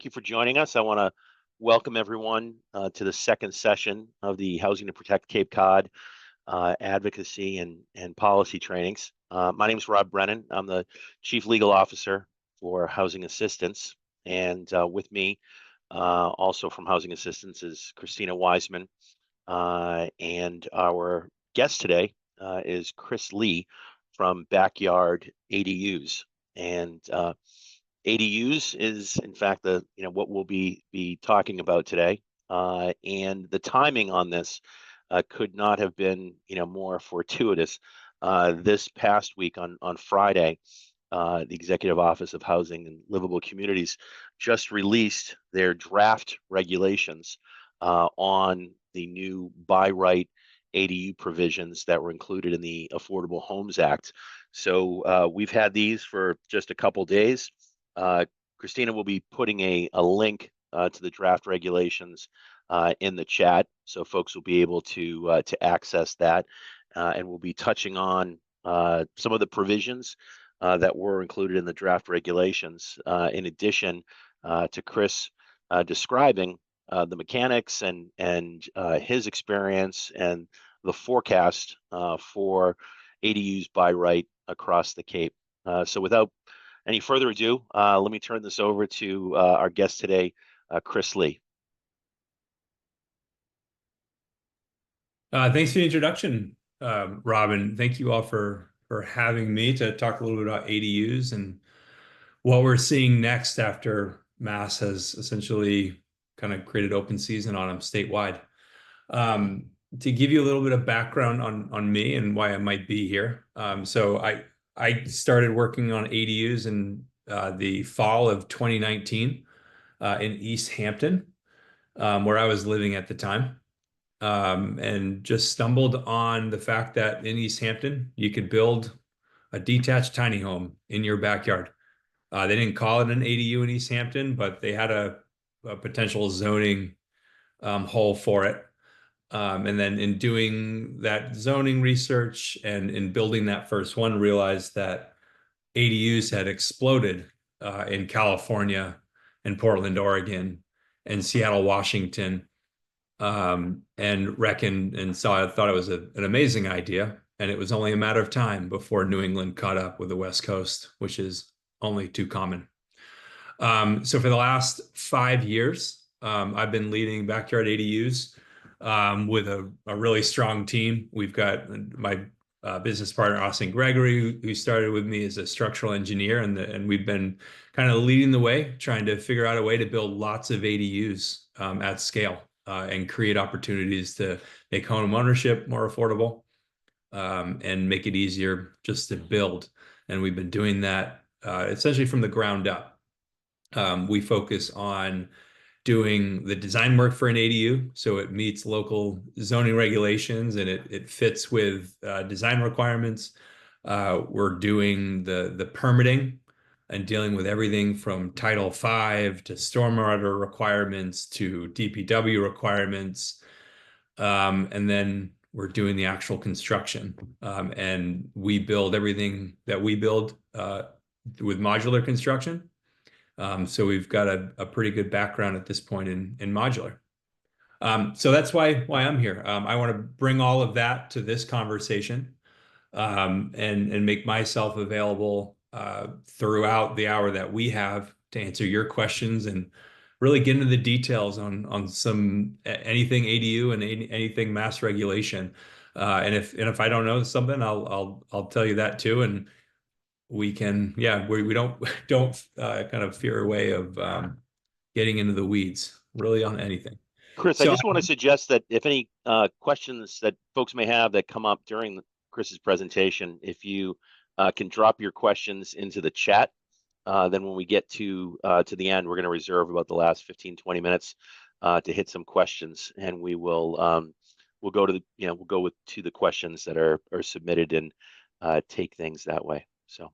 you for joining us. I want to welcome everyone to the second session of the Housing to Protect Cape Cod advocacy and policy trainings. My name is Rob Brennan. I'm the Chief Legal Officer for Housing Assistance. And with me, also from Housing Assistance, is Christina Wiseman. And our guest today is Chris Lee from Backyard ADUs. And ADUs is, in fact, what we'll be talking about today. And the timing on this could not have been, more fortuitous. This past week on Friday, the Executive Office of Housing and Livable Communities just released their draft regulations on the new by right ADU provisions that were included in the Affordable Homes Act. So we've had these for just a couple days. Christina will be putting a link to the draft regulations in the chat, so folks will be able to access that, and we'll be touching on some of the provisions that were included in the draft regulations, in addition to Chris describing the mechanics and his experience and the forecast for ADUs by right across the Cape. So without any further ado, let me turn this over to our guest today, Chris Lee. Thanks for the introduction, Robin. Thank you all for having me to talk a little bit about ADUs and what we're seeing next after Mass has essentially kind of created open season on them statewide. To give you a little bit of background on me and why I might be here. So I started working on ADUs in the fall of 2019 in East Hampton, where I was living at the time. And just stumbled on the fact that in East Hampton, you could build a detached tiny home in your backyard. They didn't call it an ADU in East Hampton, but they had a potential zoning hole for it. And then in doing that zoning research and in building that first one, realized that ADUs had exploded in California and Portland, Oregon, and Seattle, Washington. And so I thought it was an amazing idea. And it was only a matter of time before New England caught up with the West Coast, which is only too common. So for the last 5 years, I've been leading Backyard ADUs with a really strong team. We've got my business partner, Austin Gregory, who started with me as a structural engineer, and we've been kind of leading the way, trying to figure out a way to build lots of ADUs at scale and create opportunities to make home ownership more affordable and make it easier just to build. And we've been doing that essentially from the ground up. We focus on doing the design work for an ADU, so it meets local zoning regulations and it fits with design requirements. We're doing the permitting and dealing with everything from Title V to stormwater requirements to DPW requirements. And then we're doing the actual construction. And we build everything that we build with modular construction. So we've got a pretty good background at this point in modular. So that's why I'm here. I want to bring all of that to this conversation and make myself available throughout the hour that we have to answer your questions and really get into the details on anything ADU and anything mass regulation. And if I don't know something, I'll tell you that too. And we can, we don't kind of fear a way of getting into the weeds really on anything. Chris, I just want to suggest that if any questions that folks may have that come up during Chris's presentation, if you can drop your questions into the chat, then when we get to the end, we're going to reserve about the last 15-20 minutes to hit some questions, and we will we'll go to the questions that are submitted and take things that way. So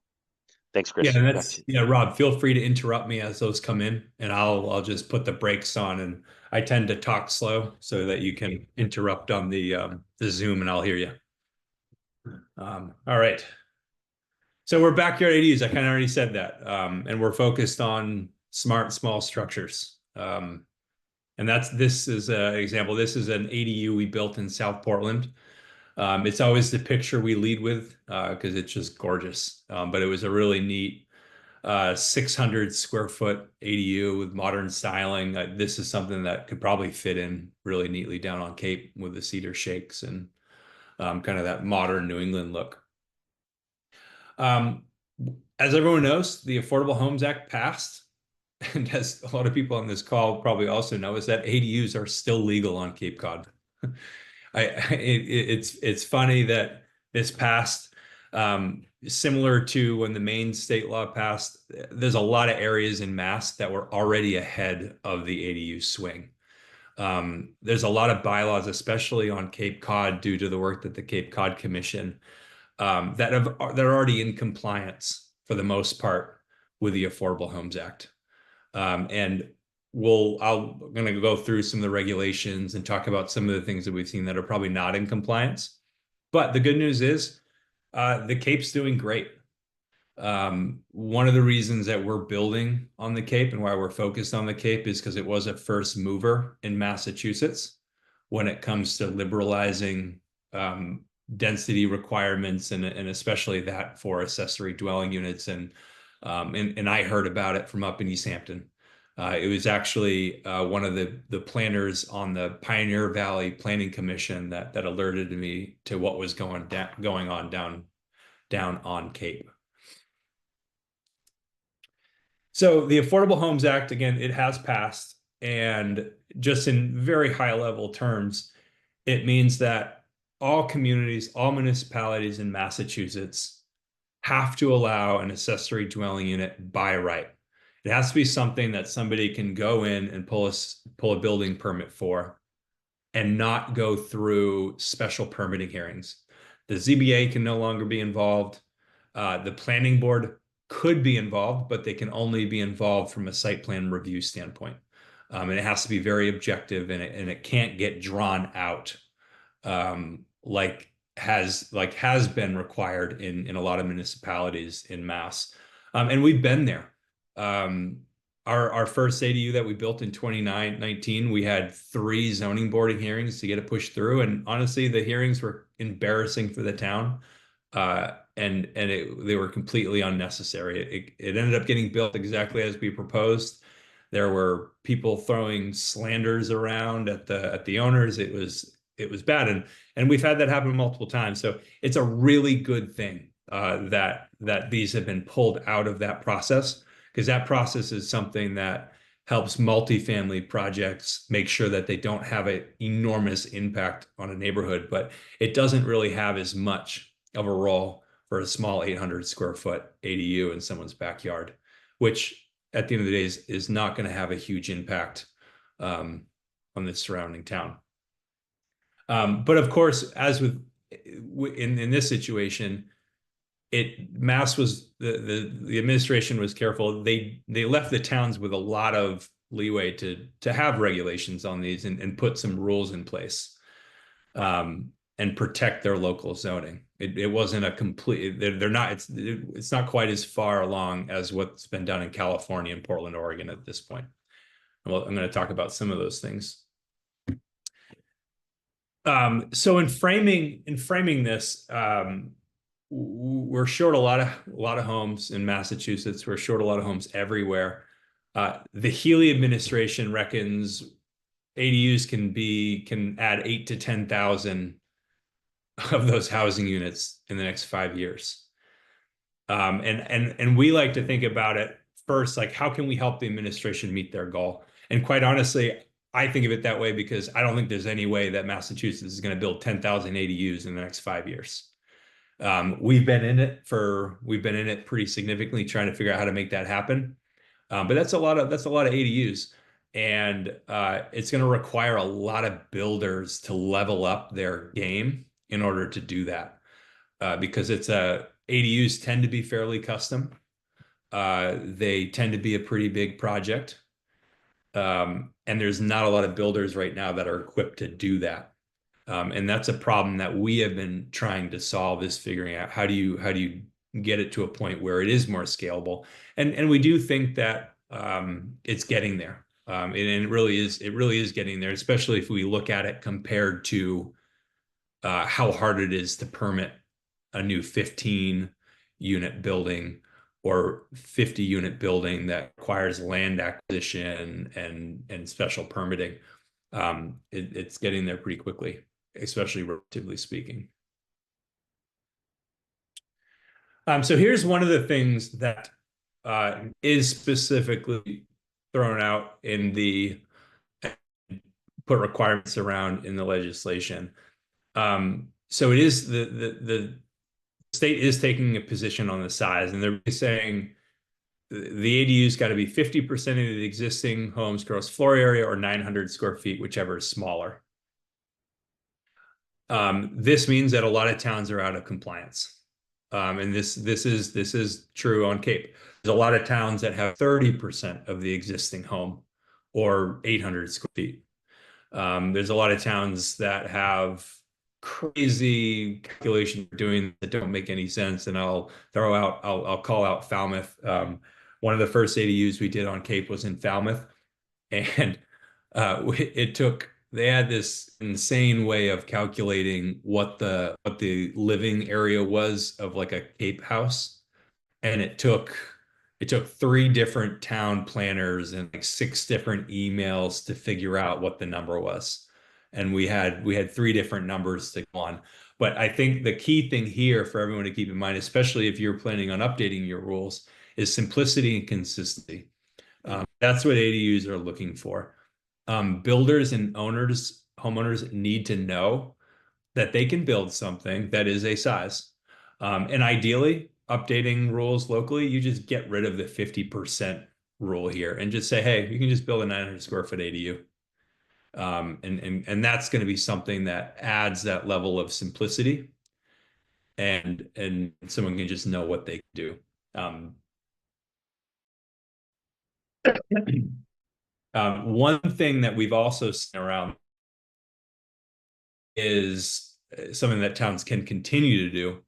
thanks, Chris. Yeah, and that's Rob, feel free to interrupt me as those come in, and I'll just put the brakes on. And I tend to talk slow so that you can interrupt on the Zoom, and I'll hear you. All right. So we're Backyard ADUs. I kind of already said that, and we're focused on smart small structures. And this is an example. This is an ADU we built in South Portland. It's always the picture we lead with because it's just gorgeous. But it was a really neat 600 square foot ADU with modern styling. This is something that could probably fit in really neatly down on Cape with the cedar shakes and kind of that modern New England look. As everyone knows, the Affordable Homes Act passed. And as a lot of people on this call probably also know, is that ADUs are still legal on Cape Cod. It's funny that this passed. Similar to when the Maine state law passed, there's a lot of areas in Mass that were already ahead of the ADU swing. There's a lot of bylaws, especially on Cape Cod, due to the work that the Cape Cod Commission that are already in compliance for the most part with the Affordable Homes Act. And I'm going to go through some of the regulations and talk about some of the things that we've seen that are probably not in compliance. But the good news is the Cape's doing great. One of the reasons that we're building on the Cape and why we're focused on the Cape is because it was a first mover in Massachusetts when it comes to liberalizing density requirements and especially that for accessory dwelling units. And I heard about it from up in East Hampton. It was actually one of the planners on the Pioneer Valley Planning Commission that alerted me to what was going on down on Cape. So the Affordable Homes Act, again, it has passed, and just in very high level terms, it means that all communities, all municipalities in Massachusetts have to allow an accessory dwelling unit by right. It has to be something that somebody can go in and pull a building permit for and not go through special permitting hearings. The ZBA can no longer be involved. The planning board could be involved, but they can only be involved from a site plan review standpoint. And it has to be very objective, and it can't get drawn out like has been required in a lot of municipalities in Mass. And we've been there. Our first ADU that we built in 2019, we had 3 zoning board hearings to get it pushed through. And honestly, the hearings were embarrassing for the town. And they were completely unnecessary. It ended up getting built exactly as we proposed. There were people throwing slanders around at the owners. It was bad. And we've had that happen multiple times. So it's a really good thing that these have been pulled out of that process, because that process is something that helps multifamily projects make sure that they don't have an enormous impact on a neighborhood, but it doesn't really have as much of a role for a small 800 square foot ADU in someone's backyard, which at the end of the day is not going to have a huge impact on the surrounding town. But of course, as with in this situation, Mass was the administration was careful. They left the towns with a lot of leeway to have regulations on these and put some rules in place and protect their local zoning. It wasn't a complete. They're not. It's not quite as far along as what's been done in California and Portland, Oregon at this point. Well, I'm going to talk about some of those things. So in framing this, we're short a lot of homes in Massachusetts. We're short a lot of homes everywhere. The Healy administration reckons ADUs can add 8,000 to 10,000 of those housing units in the next 5 years. And we like to think about it first, like, how can we help the administration meet their goal? And quite honestly, I think of it that way because I don't think there's any way that Massachusetts is going to build 10,000 ADUs in the next 5 years. We've been in it pretty significantly trying to figure out how to make that happen. But that's a lot of ADUs, and it's going to require a lot of builders to level up their game in order to do that, because ADUs tend to be fairly custom. They tend to be a pretty big project, and there's not a lot of builders right now that are equipped to do that. And that's a problem that we have been trying to solve, is figuring out how do you get it to a point where it is more scalable. And we do think that it's getting there. And it really is getting there, especially if we look at it compared to how hard it is to permit a new 15 unit building or 50 unit building that requires land acquisition and special permitting. It's getting there pretty quickly, especially relatively speaking. So here's one of the things that is specifically thrown out in the put requirements around in the legislation. So it is the state is taking a position on the size, and they're saying the ADU's got to be 50% of the existing home's gross floor area or 900 square feet, whichever is smaller. This means that a lot of towns are out of compliance. And this is true on Cape. There's a lot of towns that have 30% of the existing home or 800 square feet. There's a lot of towns that have crazy calculations doing that don't make any sense. And I'll call out Falmouth. One of the first ADUs we did on Cape was in Falmouth, and they had this insane way of calculating what the living area was of like a Cape house, and it took 3 different town planners and like 6 different emails to figure out what the number was. And we had 3 different numbers to go on. But I think the key thing here for everyone to keep in mind, especially if you're planning on updating your rules, is simplicity and consistency. That's what ADUs are looking for. Builders and homeowners need to know that they can build something that is a size. And ideally, updating rules locally, you just get rid of the 50% rule here and just say, hey, you can just build a 900 square foot ADU. And that's going to be something that adds that level of simplicity, and someone can just know what they can do. One thing that we've also seen around is something that towns can continue to do,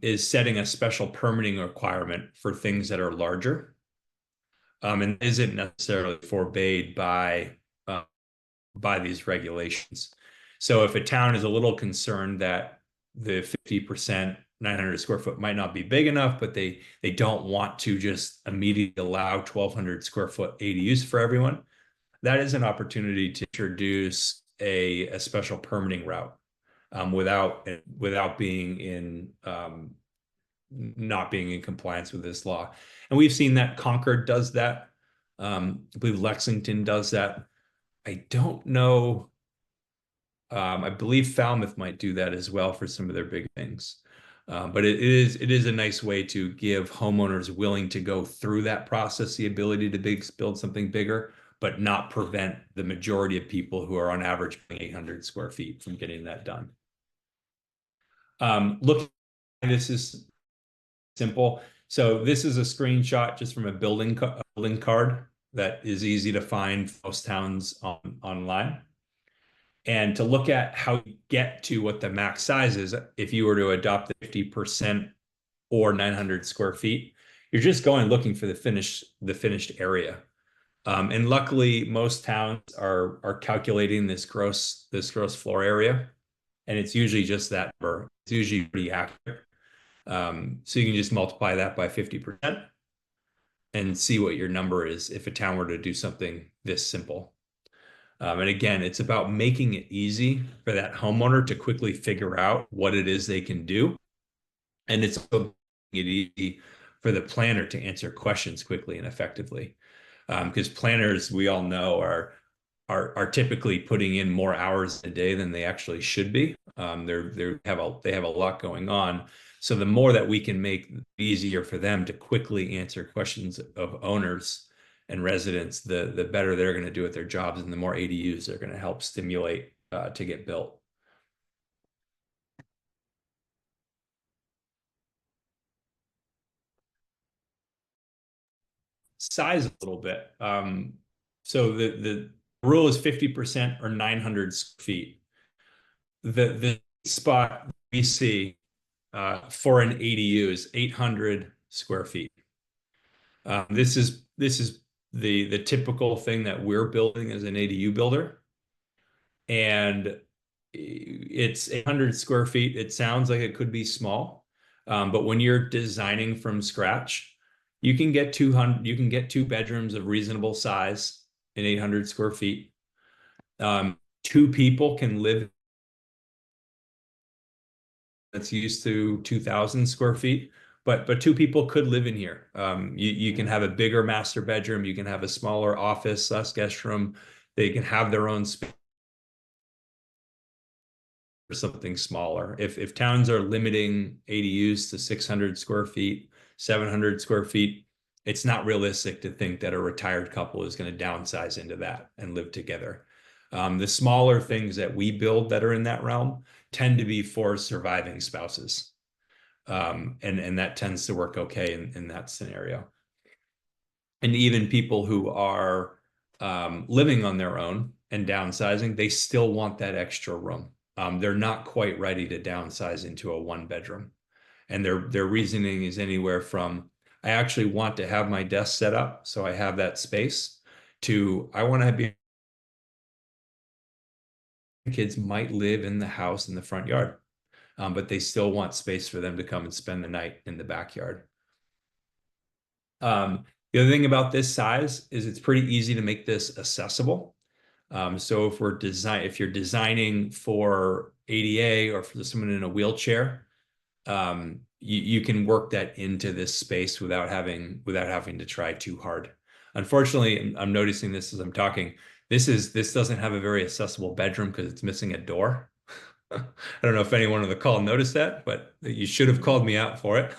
is setting a special permitting requirement for things that are larger, and isn't necessarily forbade by these regulations. So if a town is a little concerned that the 50% 900 square foot might not be big enough, but they don't want to just immediately allow 1,200 square foot ADUs for everyone, that is an opportunity to introduce a special permitting route, without being in not being in compliance with this law. And we've seen that Concord does that. I believe Lexington does that. I don't know. I believe Falmouth might do that as well for some of their big things. But it is a nice way to give homeowners willing to go through that process the ability to build something bigger, but not prevent the majority of people who are on average 800 square feet from getting that done. Look, this is simple. So this is a screenshot just from a building card that is easy to find for most towns online. And to look at how you get to what the max size is, if you were to adopt the 50% or 900 square feet, you're just going looking for the finished area. And luckily, most towns are calculating this gross floor area, and it's usually just that number. It's usually pretty accurate. So you can just multiply that by 50% and see what your number is if a town were to do something this simple. And again, it's about making it easy for that homeowner to quickly figure out what it is they can do. And it's making it easy for the planner to answer questions quickly and effectively. Because planners, we all know, are typically putting in more hours a day than they actually should be. They have a lot going on. So the more that we can make it easier for them to quickly answer questions of owners and residents, the better they're going to do at their jobs, and the more ADUs they're going to help stimulate to get built. Size a little bit. So the rule is 50% or 900 feet. The spot we see for an ADU is 800 square feet. This is the typical thing that we're building as an ADU builder, and it's 800 square feet. It sounds like it could be small, but when you're designing from scratch, you can get 200. You can get two bedrooms of reasonable size in 800 square feet. Two people can live. That's used to 2,000 square feet, but two people could live in here. You can have a bigger master bedroom. You can have a smaller office, less guest room. They can have their own space or something smaller. If towns are limiting ADUs to 600 square feet, 700 square feet, it's not realistic to think that a retired couple is going to downsize into that and live together. The smaller things that we build that are in that realm tend to be for surviving spouses. And that tends to work okay in that scenario. And even people who are living on their own and downsizing, they still want that extra room. They're not quite ready to downsize into a one bedroom. And their reasoning is anywhere from, I actually want to have my desk set up so I have that space, to I want to be kids might live in the house in the front yard, but they still want space for them to come and spend the night in the backyard. The other thing about this size is it's pretty easy to make this accessible. So if you're designing for ADA or for someone in a wheelchair, you can work that into this space without having to try too hard. Unfortunately, I'm noticing this as I'm talking. This doesn't have a very accessible bedroom because it's missing a door. I don't know if anyone on the call noticed that, but you should have called me out for it.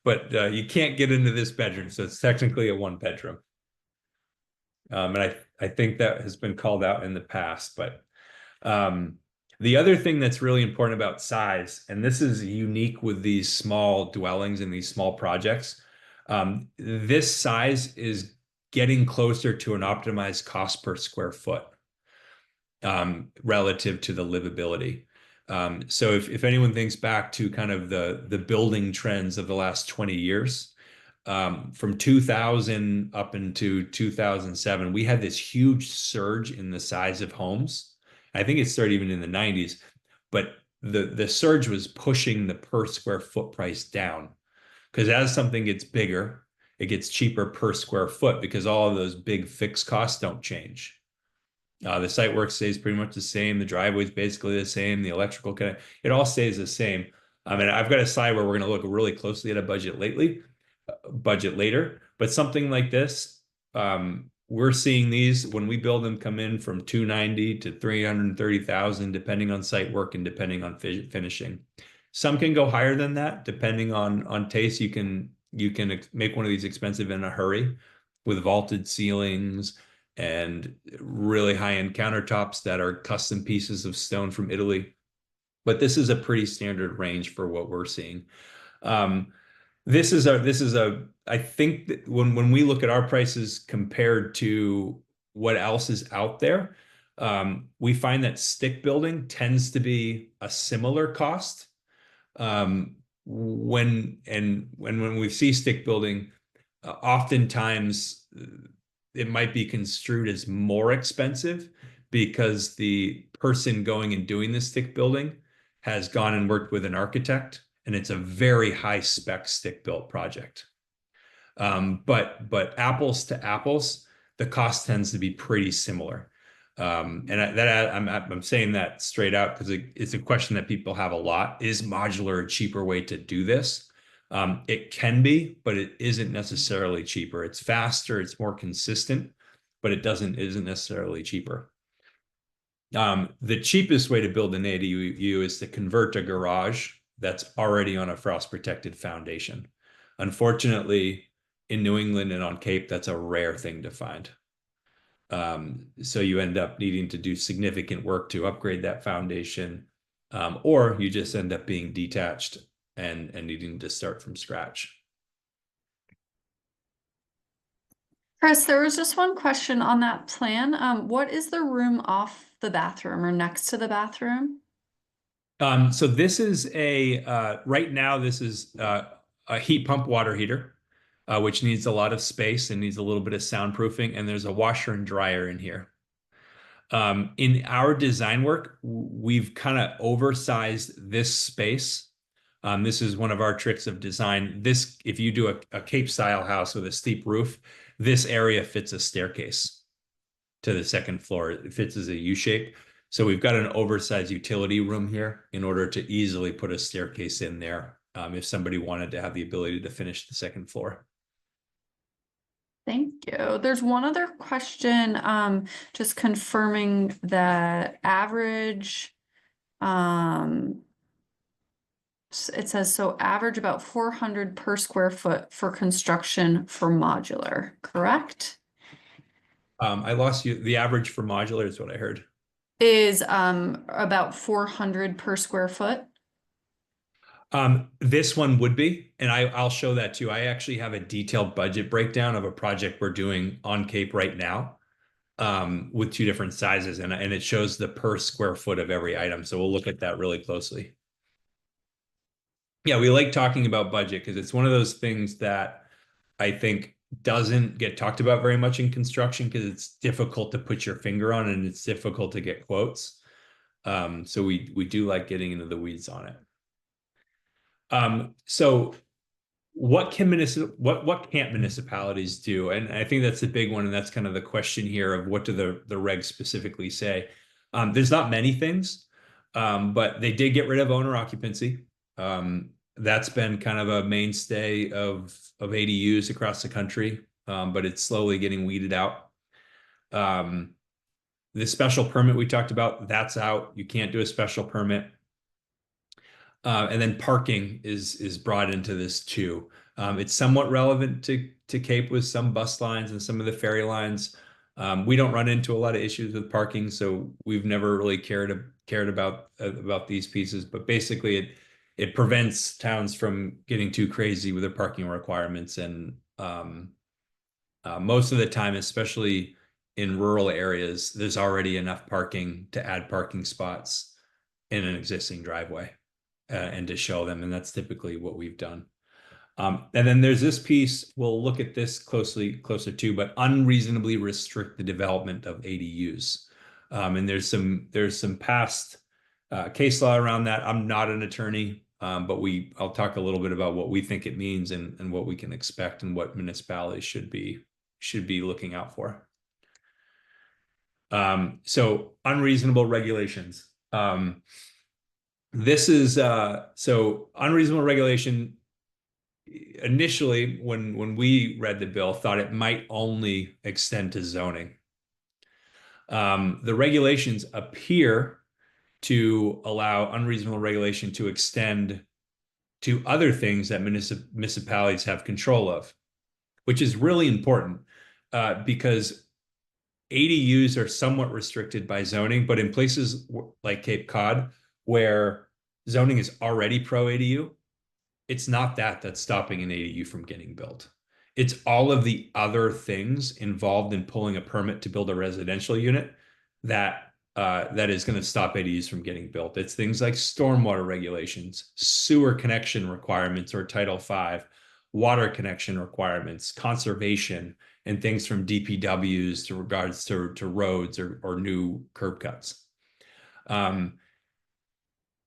But you can't get into this bedroom, so it's technically a one bedroom. And I think that has been called out in the past. But the other thing that's really important about size, and this is unique with these small dwellings and these small projects, this size is getting closer to an optimized cost per square foot relative to the livability. So if anyone thinks back to kind of the building trends of the last 20 years, from 2000 up into 2007, we had this huge surge in the size of homes. I think it started even in the 90s, but the surge was pushing the per square foot price down, because as something gets bigger, it gets cheaper per square foot because all of those big fixed costs don't change. The site work stays pretty much the same. The driveway is basically the same. The electrical it all stays the same. I mean, I've got a slide where we're going to look really closely at a budget later, but something like this, we're seeing these when we build them come in from 290 to 330,000, depending on site work and depending on finishing. Some can go higher than that, depending on taste. You can make one of these expensive in a hurry with vaulted ceilings and really high-end countertops that are custom pieces of stone from Italy. But this is a pretty standard range for what we're seeing. I think that when we look at our prices compared to what else is out there, we find that stick building tends to be a similar cost. When we see stick building, oftentimes it might be construed as more expensive because the person going and doing the stick building has gone and worked with an architect, and it's a very high spec stick built project. But apples to apples, the cost tends to be pretty similar. I'm saying that straight out because it's a question that people have a lot. Is modular a cheaper way to do this? It can be, but it isn't necessarily cheaper. It's faster, it's more consistent, but it isn't necessarily cheaper. The cheapest way to build an ADU is to convert a garage that's already on a frost protected foundation. Unfortunately, in New England and on Cape, that's a rare thing to find. So you end up needing to do significant work to upgrade that foundation, or you just end up being detached and needing to start from scratch. Chris, there was just one question on that plan. What is the room off the bathroom or next to the bathroom? So this is right now, this is a heat pump water heater. which needs a lot of space and needs a little bit of soundproofing. And there's a washer and dryer in here. In our design work, we've kind of oversized this space. This is one of our tricks of design. This, if you do a Cape style house with a steep roof, this area fits a staircase to the second floor. It fits as a U shape. So we've got an oversized utility room here in order to easily put a staircase in there if somebody wanted to have the ability to finish the second floor. Thank you. There's one other question, just confirming the average, it says, so average about 400 per square foot for construction for modular, correct? I lost you. The average for modular is what I heard. Is, about 400 per square foot? This one would be, and I'll show that too. I actually have a detailed budget breakdown of a project we're doing on Cape right now, with 2 different sizes, and it shows the per square foot of every item. So we'll look at that really closely. Yeah, we like talking about budget because it's one of those things that I think doesn't get talked about very much in construction because it's difficult to put your finger on and it's difficult to get quotes. So we do like getting into the weeds on it. So what can't municipalities do? And I think that's the big one, and that's kind of the question here of what do the regs specifically say? There's not many things, but they did get rid of owner occupancy. That's been kind of a mainstay of ADUs across the country, but it's slowly getting weeded out. The special permit we talked about, that's out. You can't do a special permit. And then parking is brought into this too. It's somewhat relevant to Cape with some bus lines and some of the ferry lines. We don't run into a lot of issues with parking, so we've never really cared about these pieces. But basically, it prevents towns from getting too crazy with their parking requirements. And most of the time, especially in rural areas, there's already enough parking to add parking spots in an existing driveway. And to show them, and that's typically what we've done. And then there's this piece, we'll look at this closer too, but unreasonably restrict the development of ADUs. And there's some past case law around that. I'm not an attorney, but I'll talk a little bit about what we think it means and what we can expect and what municipalities should be looking out for. So unreasonable regulations. This is so unreasonable regulation. Initially, when we read the bill, thought it might only extend to zoning. The regulations appear to allow unreasonable regulation to extend to other things that municipalities have control of, which is really important because ADUs are somewhat restricted by zoning, but in places like Cape Cod, where zoning is already pro ADU, it's not that's stopping an ADU from getting built. It's all of the other things involved in pulling a permit to build a residential unit that is going to stop ADUs from getting built. It's things like stormwater regulations, sewer connection requirements or Title V, water connection requirements, conservation, and things from DPWs to regards to roads or new curb cuts.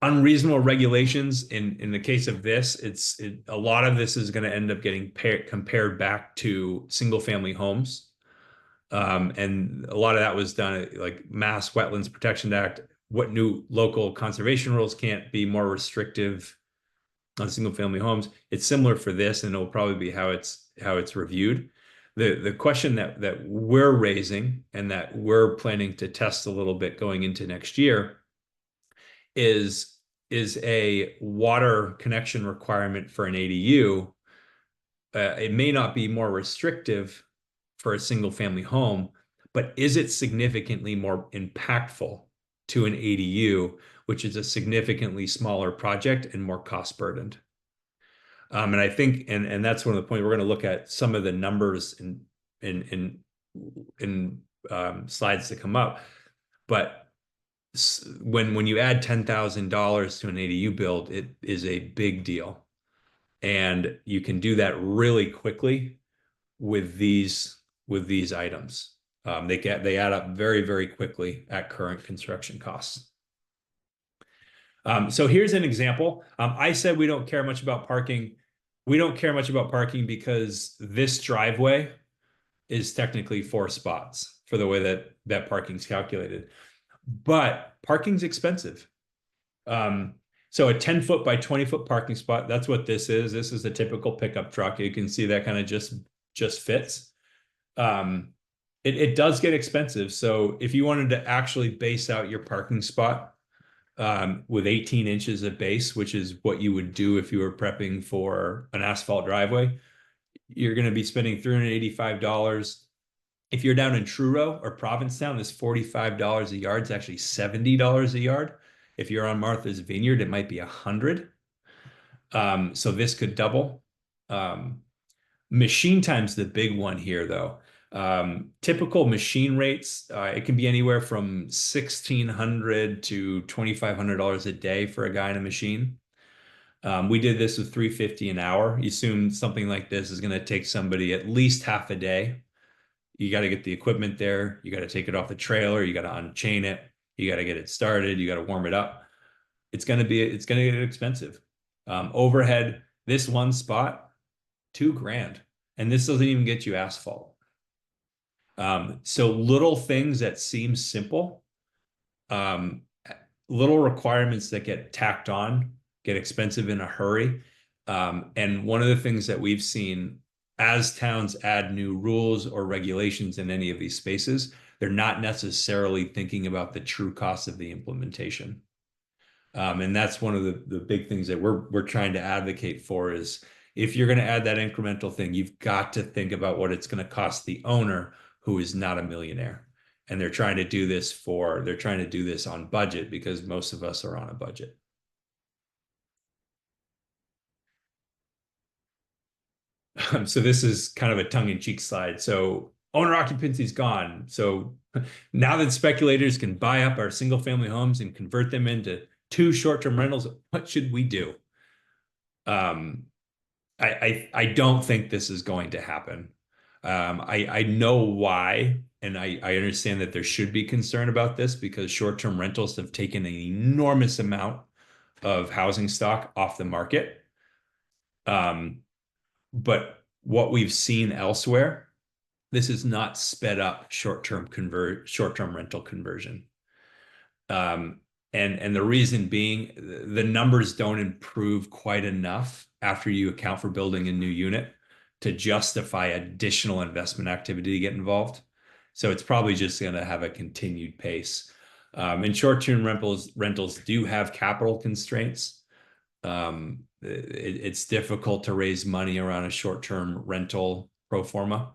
Unreasonable regulations in the case of this, a lot of this is going to end up getting compared back to single family homes. And a lot of that was done like Mass Wetlands Protection Act. What new local conservation rules can't be more restrictive on single family homes? It's similar for this, and it'll probably be how it's reviewed. The question that we're raising and that we're planning to test a little bit going into next year is a water connection requirement for an ADU. It may not be more restrictive for a single family home, but is it significantly more impactful to an ADU, which is a significantly smaller project and more cost burdened? And I think, and that's one of the points we're going to look at some of the numbers in slides that come up. But when you add $10,000 to an ADU build, it is a big deal. And you can do that really quickly with these items. They add up very, very quickly at current construction costs. So here's an example. I said we don't care much about parking. We don't care much about parking because this driveway is technically 4 spots for the way that parking's calculated. But parking's expensive. So a 10-foot by 20-foot parking spot, that's what this is. This is a typical pickup truck. You can see that kind of just fits. It does get expensive. So if you wanted to actually base out your parking spot with 18 inches of base, which is what you would do if you were prepping for an asphalt driveway, you're going to be spending $385. If you're down in Truro or Provincetown, it's $45 a yard. It's actually $70 a yard. If you're on Martha's Vineyard, it might be $100. So this could double. Machine time's the big one here, though. Typical machine rates, it can be anywhere from $1,600 to $2,500 a day for a guy in a machine. We did this with $350 an hour. You assume something like this is going to take somebody at least half a day. You got to get the equipment there. You got to take it off the trailer. You got to unchain it. You got to get it started. You got to warm it up. It's going to get expensive. Overhead, this one spot, $2,000, and this doesn't even get you asphalt. So little things that seem simple, little requirements that get tacked on, get expensive in a hurry. And one of the things that we've seen as towns add new rules or regulations in any of these spaces, they're not necessarily thinking about the true cost of the implementation. And that's one of the big things that we're trying to advocate for is if you're going to add that incremental thing, you've got to think about what it's going to cost the owner who is not a millionaire. And they're trying to do this on budget because most of us are on a budget. So this is kind of a tongue-in-cheek slide. So owner occupancy is gone. So now that speculators can buy up our single-family homes and convert them into 2 short-term rentals, what should we do? I don't think this is going to happen. I know why, and I understand that there should be concern about this because short-term rentals have taken an enormous amount of housing stock off the market. But what we've seen elsewhere, this is not sped up short-term rental conversion. And the reason being, the numbers don't improve quite enough after you account for building a new unit to justify additional investment activity to get involved. So it's probably just going to have a continued pace. And short-term rentals do have capital constraints. It's difficult to raise money around a short-term rental pro forma.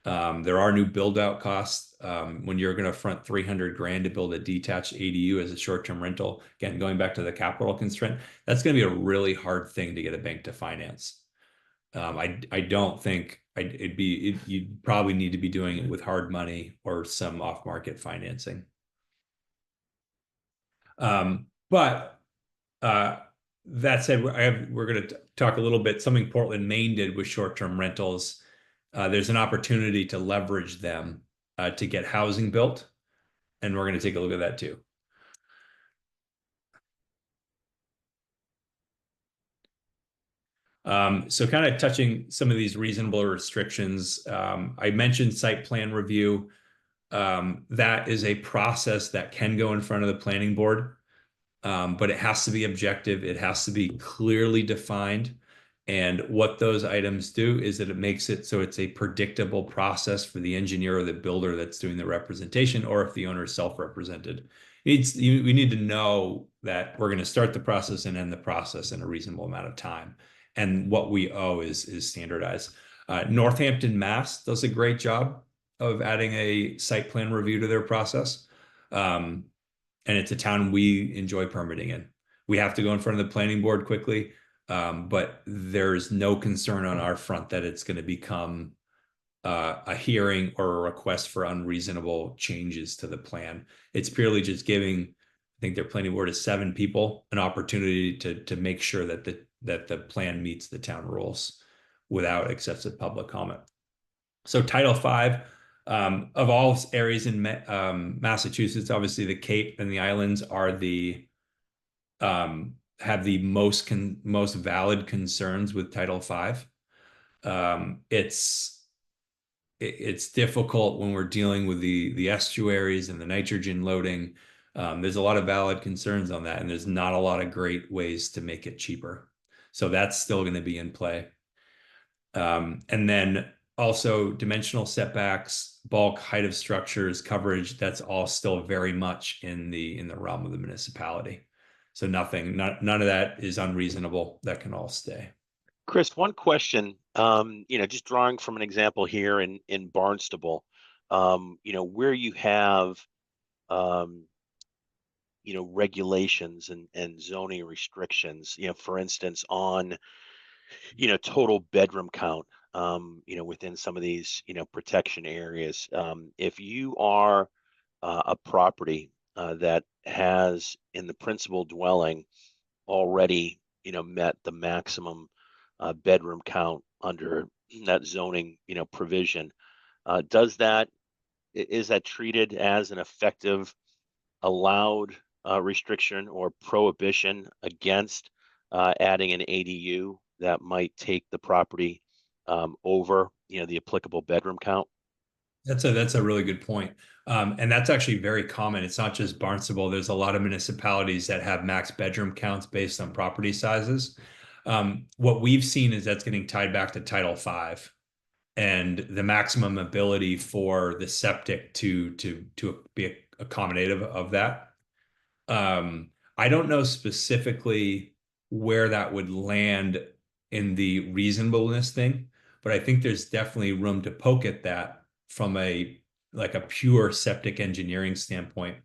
There are new build-out costs. When you're going to front $300,000 to build a detached ADU as a short-term rental, again, going back to the capital constraint, that's going to be a really hard thing to get a bank to finance. I don't think you'd probably need to be doing it with hard money or some off-market financing. But that said, we're going to talk a little bit, something Portland, Maine did with short-term rentals. There's an opportunity to leverage them to get housing built. And we're going to take a look at that too. So kind of touching some of these reasonable restrictions. I mentioned site plan review. That is a process that can go in front of the planning board. But it has to be objective. It has to be clearly defined. And what those items do is that it makes it so it's a predictable process for the engineer or the builder that's doing the representation, or if the owner is self-represented. We need to know that we're going to start the process and end the process in a reasonable amount of time. And what we owe is standardized. Northampton, Mass does a great job of adding a site plan review to their process. And it's a town we enjoy permitting in. We have to go in front of the planning board quickly, but there's no concern on our front that it's going to become a hearing or a request for unreasonable changes to the plan. It's purely just giving, I think their planning board is 7 people, an opportunity to make sure that that the plan meets the town rules without excessive public comment. So Title V, of all areas in Massachusetts, obviously the Cape and the islands are the have the most valid concerns with Title V. It's difficult when we're dealing with the estuaries and the nitrogen loading. There's a lot of valid concerns on that, and there's not a lot of great ways to make it cheaper. So that's still going to be in play. And then also dimensional setbacks, bulk, height of structures, coverage, that's all still very much in the realm of the municipality. So none of that is unreasonable. That can all stay. Chris, one question, just drawing from an example here in Barnstable, where you have, regulations and zoning restrictions, for instance, on, total bedroom count, within some of these, protection areas. If you are a property that has in the principal dwelling already, met the maximum bedroom count under that zoning, provision, is that treated as an effective allowed restriction or prohibition against adding an ADU that might take the property over, the applicable bedroom count? That's a really good point. And that's actually very common. It's not just Barnstable. There's a lot of municipalities that have max bedroom counts based on property sizes. What we've seen is that's getting tied back to Title V and the maximum ability for the septic to be accommodative of that. I don't know specifically where that would land in the reasonableness thing, but I think there's definitely room to poke at that from a pure septic engineering standpoint,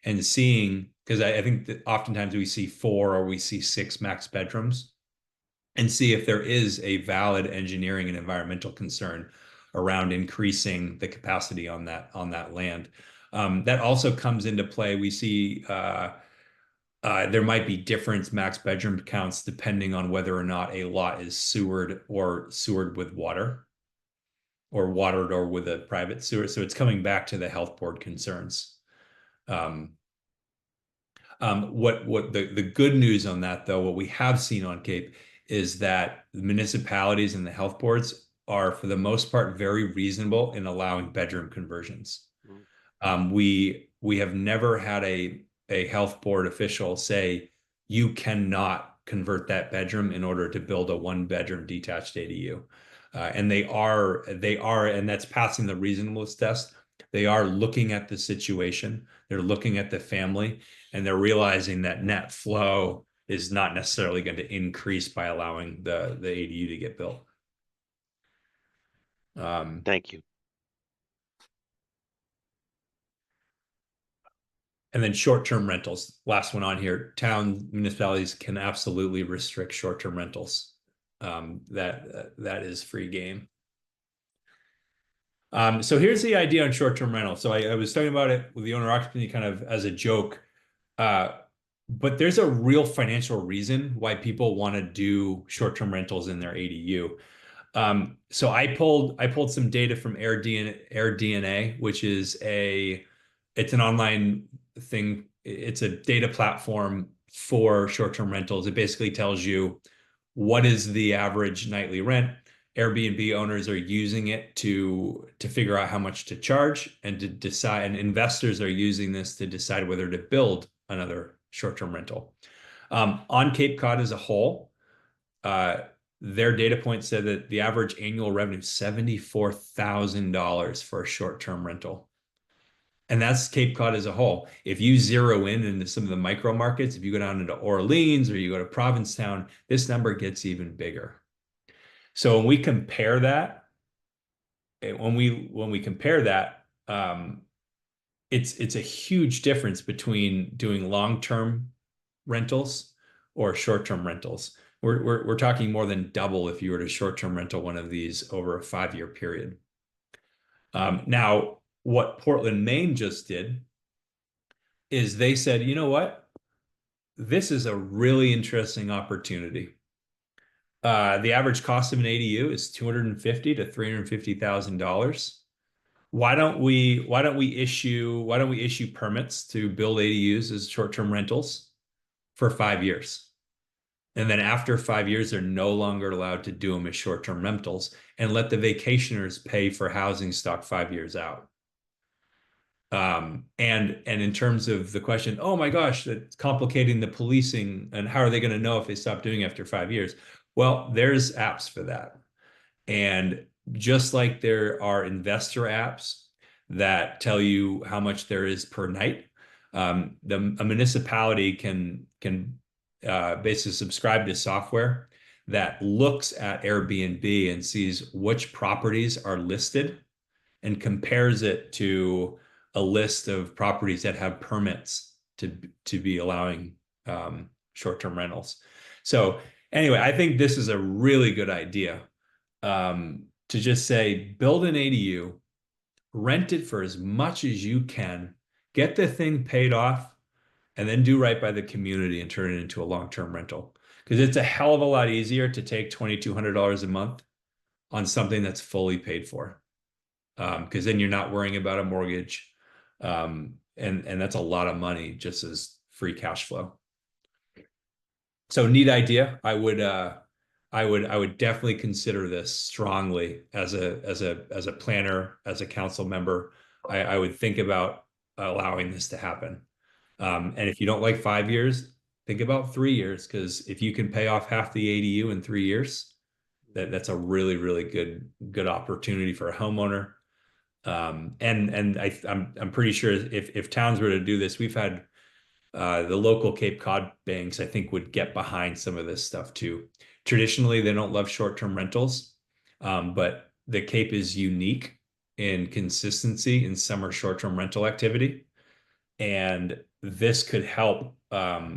and seeing, because I think that oftentimes we see 4 or we see 6 max bedrooms, and see if there is a valid engineering and environmental concern around increasing the capacity on that land. That also comes into play. We see there might be different max bedroom counts depending on whether or not a lot is sewered with water, or watered or with a private sewer. So it's coming back to the health board concerns. What the good news on that, though, what we have seen on Cape is that the municipalities and the health boards are, for the most part, very reasonable in allowing bedroom conversions. We have never had a health board official say, you cannot convert that bedroom in order to build a 1-bedroom detached ADU. And they are, and that's passing the reasonableness test. They are looking at the situation, they're looking at the family, and they're realizing that net flow is not necessarily going to increase by allowing the ADU to get built. Thank you. And then short-term rentals, last one on here. Town municipalities can absolutely restrict short-term rentals. That is free game. So here's the idea on short-term rental. So I was talking about it with the owner occupancy kind of as a joke, but there's a real financial reason why people want to do short-term rentals in their ADU. So I pulled some data from AirDNA, which is it's an online thing. It's a data platform for short-term rentals. It basically tells you what is the average nightly rent. Airbnb owners are using it to figure out how much to charge and to decide, and investors are using this to decide whether to build another short-term rental. On Cape Cod as a whole, their data point said that the average annual revenue is $74,000 for a short-term rental. And that's Cape Cod as a whole. If you zero in into some of the micro markets, if you go down into Orleans or you go to Provincetown, this number gets even bigger. So when we compare that, it's a huge difference between doing long-term rentals or short-term rentals. We're talking more than double if you were to short-term rental one of these over a 5-year period. Now, what Portland, Maine just did is they said, you know what? This is a really interesting opportunity. The average cost of an ADU is $250,000 to $350,000. Why don't we issue permits to build ADUs as short-term rentals for 5 years? And then after 5 years, they're no longer allowed to do them as short-term rentals, and let the vacationers pay for housing stock 5 years out. And in terms of the question, oh my gosh, that's complicating the policing, and how are they going to know if they stop doing it after 5 years? Well, there's apps for that. And just like there are investor apps that tell you how much there is per night, a municipality can basically subscribe to software that looks at Airbnb and sees which properties are listed and compares it to a list of properties that have permits to be allowing short-term rentals. So anyway, I think this is a really good idea, to just say, build an ADU, rent it for as much as you can, get the thing paid off, and then do right by the community and turn it into a long-term rental. Because it's a hell of a lot easier to take $2,200 a month on something that's fully paid for. Because then you're not worrying about a mortgage. And that's a lot of money just as free cash flow. So neat idea. I would definitely consider this strongly as a planner, as a council member. I would think about allowing this to happen. And if you don't like 5 years, think about 3 years, because if you can pay off half the ADU in 3 years, that's a really, really good opportunity for a homeowner. And I'm pretty sure if towns were to do this, we've had the local Cape Cod banks, I think, would get behind some of this stuff too. Traditionally, they don't love short-term rentals, but the Cape is unique in consistency in summer short-term rental activity, and this could help.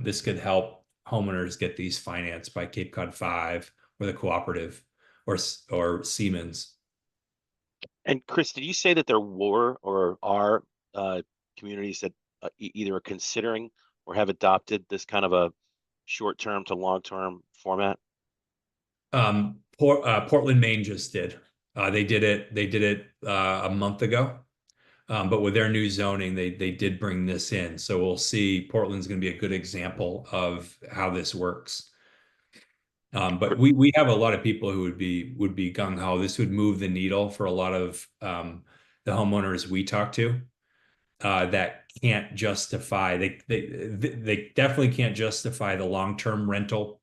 This could help homeowners get these financed by Cape Cod 5 or the cooperative or Siemens. And Chris, did you say that there were or are communities that either are considering or have adopted this kind of a short-term to long-term format? Portland, Maine just did. They did it a month ago. But with their new zoning, they did bring this in. So we'll see. Portland's going to be a good example of how this works. But we have a lot of people who would be gung ho. This would move the needle for a lot of the homeowners we talk to that can't justify. They definitely can't justify the long-term rental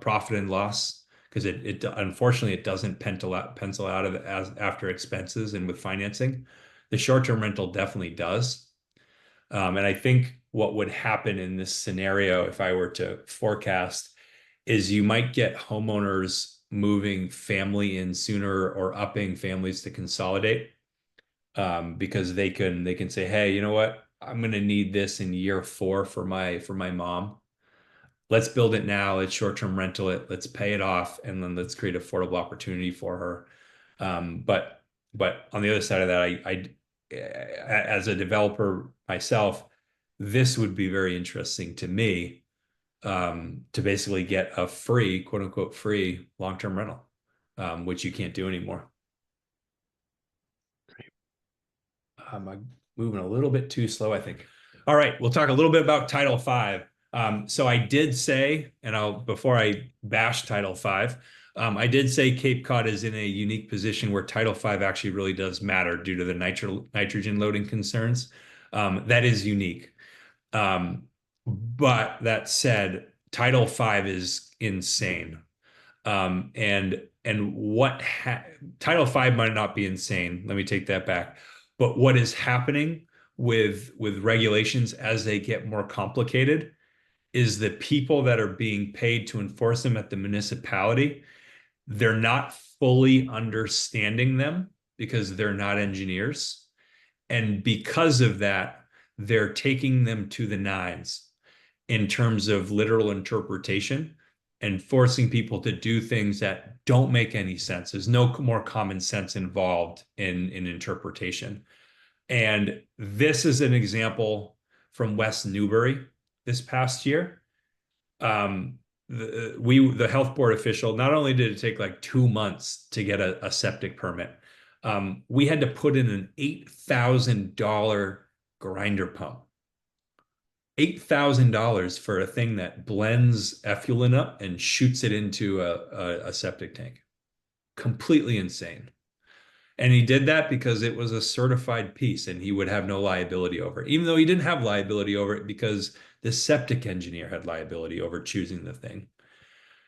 profit and loss, because it unfortunately it doesn't pencil out of as after expenses and with financing. The short-term rental definitely does. And I think what would happen in this scenario, if I were to forecast, is you might get homeowners moving family in sooner or upping families to consolidate, because they can say, hey, you know what? I'm going to need this in year 4 for my mom. Let's build it now. Let's short-term rental it. Let's pay it off, and then let's create affordable opportunity for her. But on the other side of that, I as a developer myself, this would be very interesting to me, to basically get a free, quote unquote, free long-term rental, which you can't do anymore. Great. I'm moving a little bit too slow, I think. All right, we'll talk a little bit about Title V. So I did say, and before I bash Title V, I did say Cape Cod is in a unique position where Title V actually really does matter due to the nitrogen loading concerns. That is unique. But that said, Title V is insane. And Title V might not be insane. Let me take that back. But what is happening with regulations as they get more complicated is the people that are being paid to enforce them at the municipality, they're not fully understanding them because they're not engineers. And because of that, they're taking them to the nines in terms of literal interpretation and forcing people to do things that don't make any sense. There's no more common sense involved in interpretation. And this is an example from West Newbury this past year. the health board official, not only did it take like 2 months to get a septic permit, we had to put in an $8,000 grinder pump. $8,000 for a thing that blends effluent up and shoots it into a septic tank. Completely insane. And he did that because it was a certified piece and he would have no liability over it, even though he didn't have liability over it because the septic engineer had liability over choosing the thing.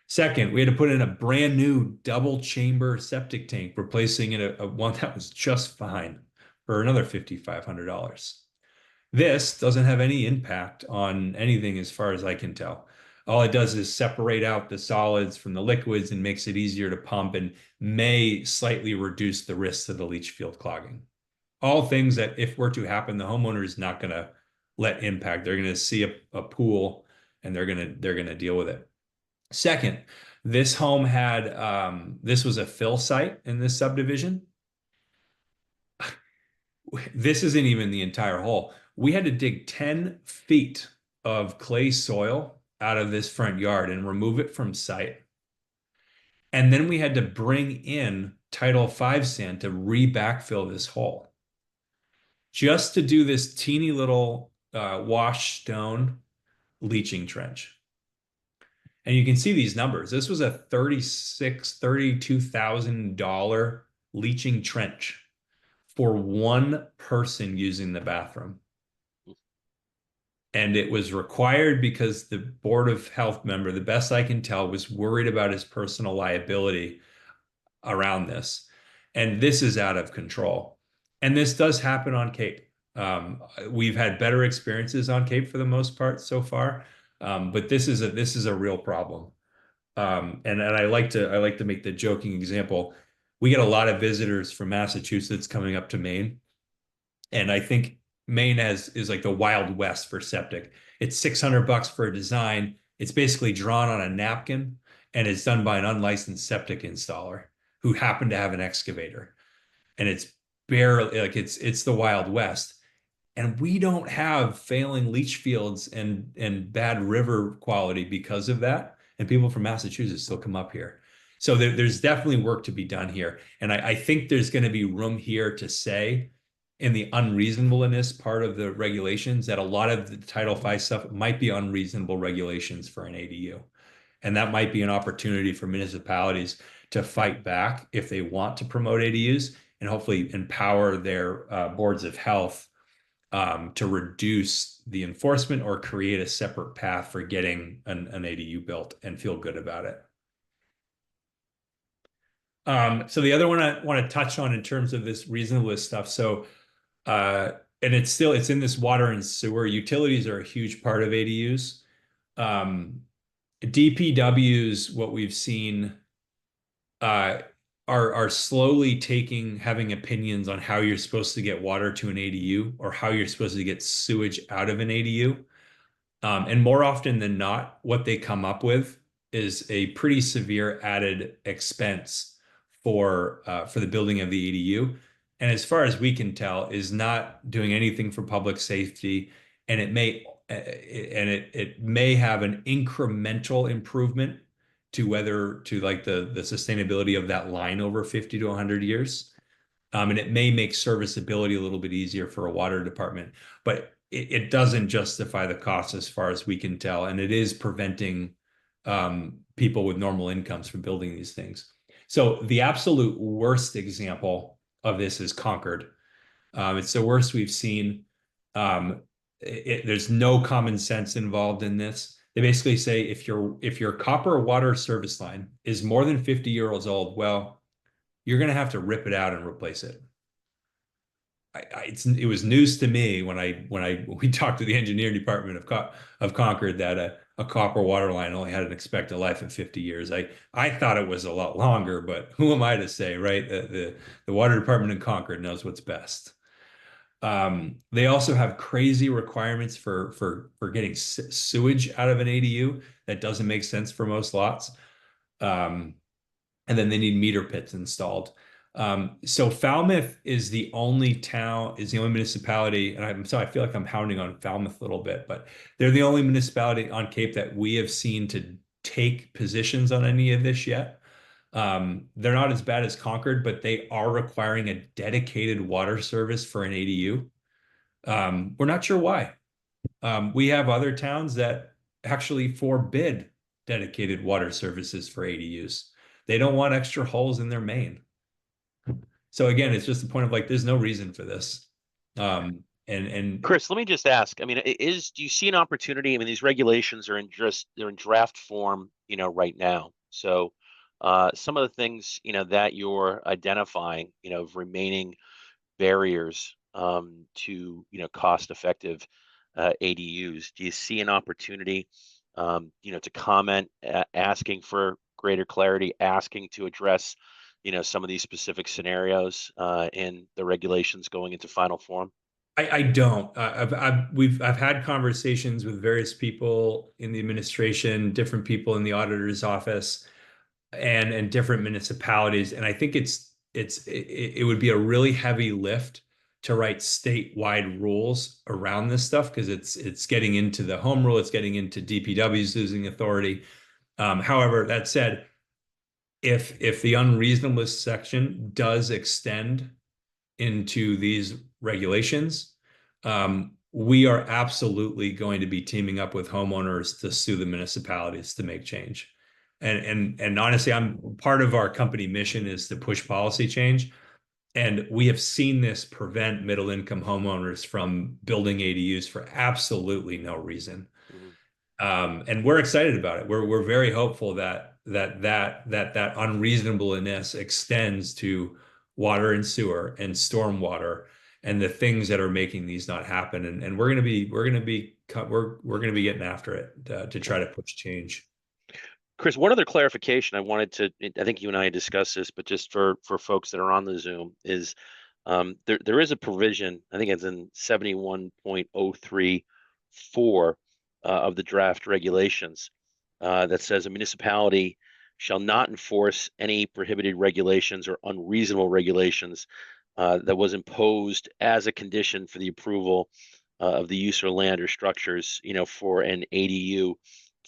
Second, we had to put in a brand new double chamber septic tank, replacing it a one that was just fine for another $5,500. This doesn't have any impact on anything as far as I can tell. All it does is separate out the solids from the liquids and makes it easier to pump and may slightly reduce the risks of the leach field clogging. All things that if were to happen, the homeowner is not going to let impact. They're going to see a pool and they're going to deal with it. Second, this home had this was a fill site in this subdivision. This isn't even the entire hole. We had to dig 10 feet of clay soil out of this front yard and remove it from site. And then we had to bring in Title V sand to re-backfill this hole. Just to do this teeny little wash stone leaching trench. And you can see these numbers. This was a $32,000 leaching trench for one person using the bathroom. And it was required because the Board of Health member, the best I can tell, was worried about his personal liability around this. And this is out of control. And this does happen on Cape. We've had better experiences on Cape for the most part so far. But this is a real problem. And I like to make the joking example. We get a lot of visitors from Massachusetts coming up to Maine. And I think Maine is like the Wild West for septic. It's $600 for a design. It's basically drawn on a napkin and it's done by an unlicensed septic installer who happened to have an excavator. And it's barely like it's the Wild West. And we don't have failing leach fields and bad river quality because of that. And people from Massachusetts still come up here. So there's definitely work to be done here. And I think there's going to be room here to say in the unreasonableness part of the regulations that a lot of the Title V stuff might be unreasonable regulations for an ADU. And that might be an opportunity for municipalities to fight back if they want to promote ADUs and hopefully empower their boards of health to reduce the enforcement or create a separate path for getting an ADU built and feel good about it. So the other one I want to touch on in terms of this reasonableness stuff. So, and it's in this water and sewer. Utilities are a huge part of ADUs. DPWs, what we've seen, are slowly having opinions on how you're supposed to get water to an ADU or how you're supposed to get sewage out of an ADU. And more often than not, what they come up with is a pretty severe added expense for the building of the ADU. And as far as we can tell, is not doing anything for public safety. And it may have an incremental improvement to like the sustainability of that line over 50 to 100 years. And it may make serviceability a little bit easier for a water department, but it doesn't justify the cost as far as we can tell. And it is preventing people with normal incomes from building these things. So the absolute worst example of this is Concord. It's the worst we've seen. There's no common sense involved in this. They basically say if your copper water service line is more than 50 years old, well, you're going to have to rip it out and replace it. It was news to me when we talked to the engineering department of Concord that a copper water line only had an expected life of 50 years. I thought it was a lot longer, but who am I to say, right? The water department in Concord knows what's best. They also have crazy requirements for getting sewage out of an ADU that doesn't make sense for most lots. And then they need meter pits installed. So Falmouth is the only municipality, and I'm sorry, I feel like I'm hounding on Falmouth a little bit, but they're the only municipality on Cape that we have seen to take positions on any of this yet. They're not as bad as Concord, but they are requiring a dedicated water service for an ADU. We're not sure why. We have other towns that actually forbid dedicated water services for ADUs. They don't want extra holes in their main. So again, it's just the point of like, there's no reason for this. And Chris, let me just ask. I mean, do you see an opportunity? I mean, these regulations are they're in draft form, right now. So, some of the things, that you're identifying, of remaining barriers, to, cost-effective, ADUs. Do you see an opportunity, to comment, asking for greater clarity, asking to address, some of these specific scenarios, in the regulations going into final form? I don't. I've had conversations with various people in the administration, different people in the auditor's office, and different municipalities, and I think it would be a really heavy lift to write statewide rules around this stuff because it's getting into the home rule, it's getting into DPW's losing authority. However, that said, if the unreasonableness section does extend into these regulations, we are absolutely going to be teaming up with homeowners to sue the municipalities to make change. And honestly, part of our company mission is to push policy change. And we have seen this prevent middle income homeowners from building ADUs for absolutely no reason. And we're excited about it. We're very hopeful that unreasonableness extends to water and sewer and stormwater and the things that are making these not happen. And we're going to be getting after it to try to push change. Chris, one other clarification I wanted to, I think you and I had discussed this, but just for folks that are on the Zoom is, there is a provision, I think it's in 71.034 of the draft regulations, that says a municipality shall not enforce any prohibited regulations or unreasonable regulations that was imposed as a condition for the approval of the use of land or structures, for an ADU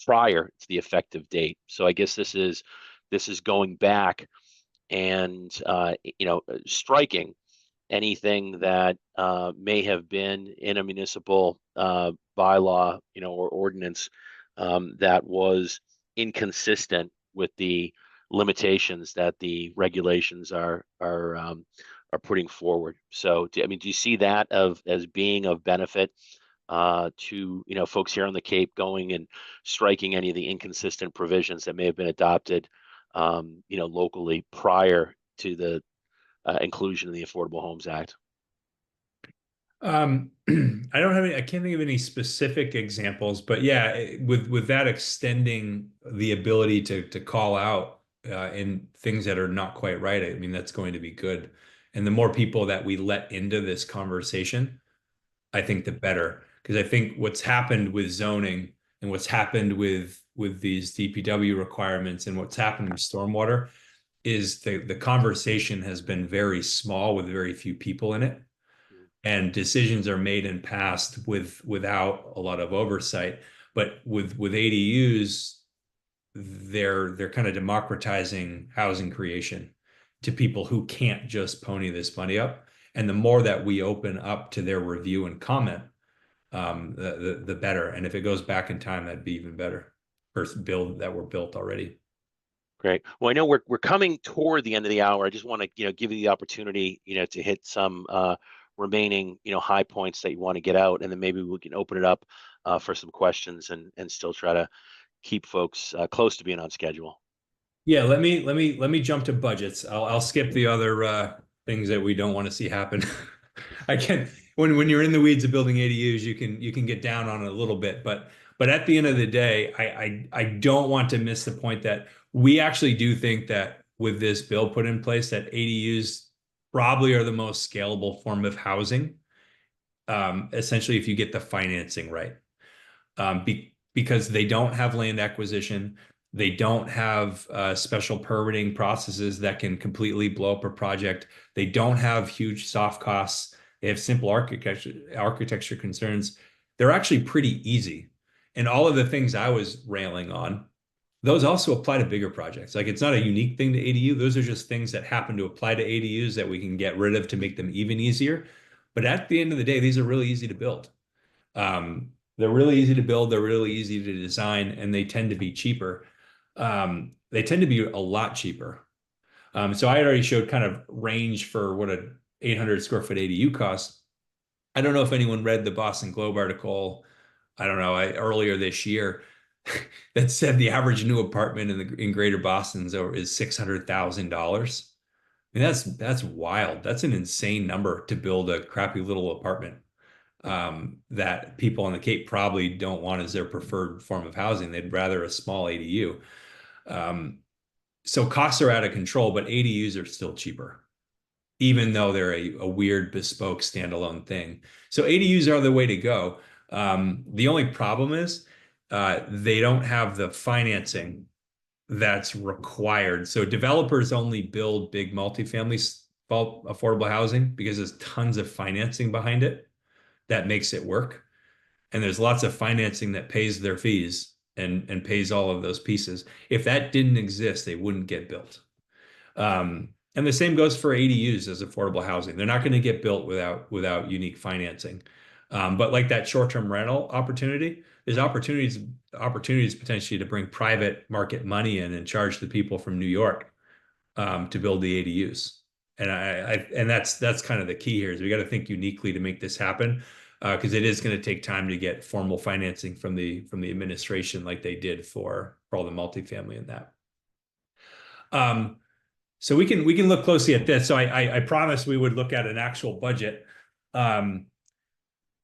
prior to the effective date. So I guess this is going back and striking anything that may have been in a municipal bylaw, or ordinance, that was inconsistent with the limitations that the regulations are putting forward. So, do you see that as being of benefit to folks here on the Cape going and striking any of the inconsistent provisions that may have been adopted locally prior to the inclusion in the Affordable Homes Act? I can't think of any specific examples, but yeah, with that extending the ability to call out in things that are not quite right, I mean, that's going to be good. And the more people that we let into this conversation, I think the better. Because I think what's happened with zoning and what's happened with these DPW requirements and what's happened with stormwater is the conversation has been very small with very few people in it. And decisions are made and passed without a lot of oversight. But with ADUs, they're kind of democratizing housing creation to people who can't just pony this money up. And the more that we open up to their review and comment, the better. And if it goes back in time, that'd be even better. First build that were built already. Great. Well, I know we're coming toward the end of the hour. I just want to give you the opportunity to hit some remaining high points that you want to get out, and then maybe we can open it up for some questions and still try to keep folks close to being on schedule. Yeah, let me jump to budgets. I'll skip the other things that we don't want to see happen. I can when you're in the weeds of building ADUs, you can get down on it a little bit, but at the end of the day, I don't want to miss the point that we actually do think that with this bill put in place, that ADUs probably are the most scalable form of housing. Essentially, if you get the financing right, because they don't have land acquisition. They don't have special permitting processes that can completely blow up a project. They don't have huge soft costs. They have simple architecture concerns. They're actually pretty easy. And all of the things I was railing on those also apply to bigger projects. Like it's not a unique thing to ADU. Those are just things that happen to apply to ADUs that we can get rid of to make them even easier. But at the end of the day, these are really easy to build. They're really easy to build. They're really easy to design, and they tend to be cheaper. They tend to be a lot cheaper. So I already showed kind of range for what a 800 square foot ADU costs. I don't know if anyone read the Boston Globe article, I don't know, earlier this year that said the average new apartment in Greater Boston is $600,000. I mean, that's wild. That's an insane number to build a crappy little apartment that people on the Cape probably don't want as their preferred form of housing. They'd rather a small ADU. So costs are out of control, but ADUs are still cheaper, even though they're a weird bespoke standalone thing. So ADUs are the way to go. The only problem is they don't have the financing that's required. So developers only build big multifamily affordable housing because there's tons of financing behind it that makes it work. And there's lots of financing that pays their fees and pays all of those pieces. If that didn't exist, they wouldn't get built. And the same goes for ADUs as affordable housing. They're not going to get built without unique financing. But like that short-term rental opportunity, there's opportunities potentially to bring private market money in and charge the people from New York to build the ADUs. And that's kind of the key here is we got to think uniquely to make this happen. Because it is going to take time to get formal financing from the administration like they did for all the multifamily and that. So we can look closely at this. So I promised we would look at an actual budget.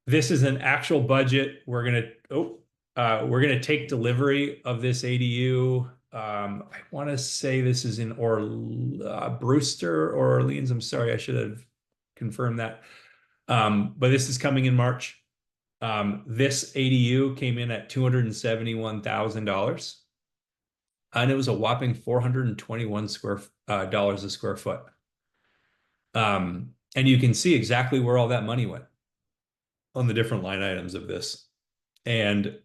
This is an actual budget. We're gonna take delivery of this ADU. I want to say this is in Brewster or Orleans. I'm sorry, I should have confirmed that. But this is coming in March. This ADU came in at $271,000, and it was a whopping $421 a square foot. And you can see exactly where all that money went on the different line items of this. And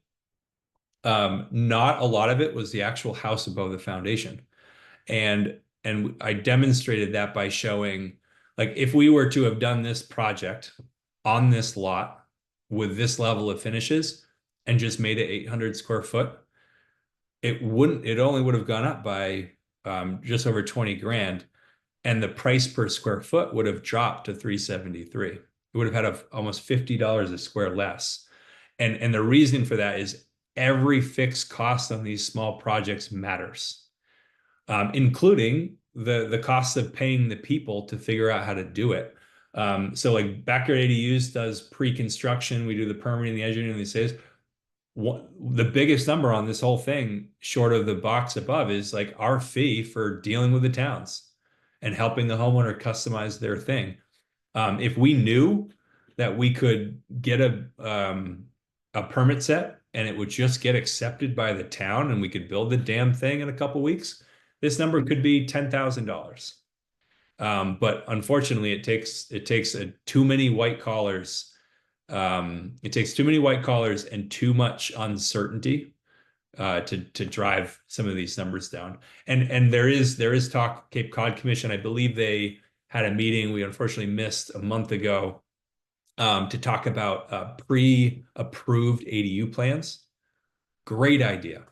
not a lot of it was the actual house above the foundation. And I demonstrated that by showing, like, if we were to have done this project on this lot with this level of finishes and just made it 800 square foot, it only would have gone up by just over 20 grand. And the price per square foot would have dropped to $373. It would have had almost $50 a square less. And the reason for that is every fixed cost on these small projects matters, including the cost of paying the people to figure out how to do it. So like Backyard ADUs does pre-construction, we do the permitting, the engineering, and the sales. The biggest number on this whole thing, short of the box above, is like our fee for dealing with the towns and helping the homeowner customize their thing. If we knew that we could get a permit set and it would just get accepted by the town and we could build the damn thing in a couple weeks, this number could be $10,000. But unfortunately, it takes too many white collars. It takes too many white collars and too much uncertainty to drive some of these numbers down. And there is talk. Cape Cod Commission, I believe they had a meeting we unfortunately missed a month ago to talk about pre-approved ADU plans. Great idea.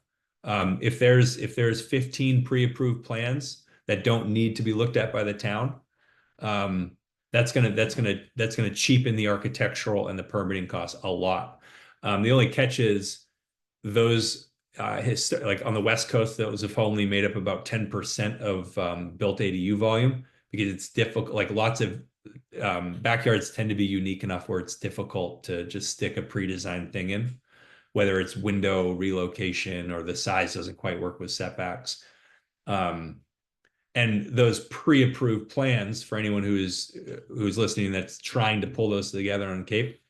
If there's 15 pre-approved plans that don't need to be looked at by the town, that's gonna cheapen the architectural and the permitting costs a lot. The only catch is those like on the West Coast, those have only made up about 10% of built ADU volume because it's difficult. Like lots of backyards tend to be unique enough where it's difficult to just stick a pre-designed thing in, whether it's window relocation or the size doesn't quite work with setbacks. And those pre-approved plans, for anyone who's listening that's trying to pull those together on Cape,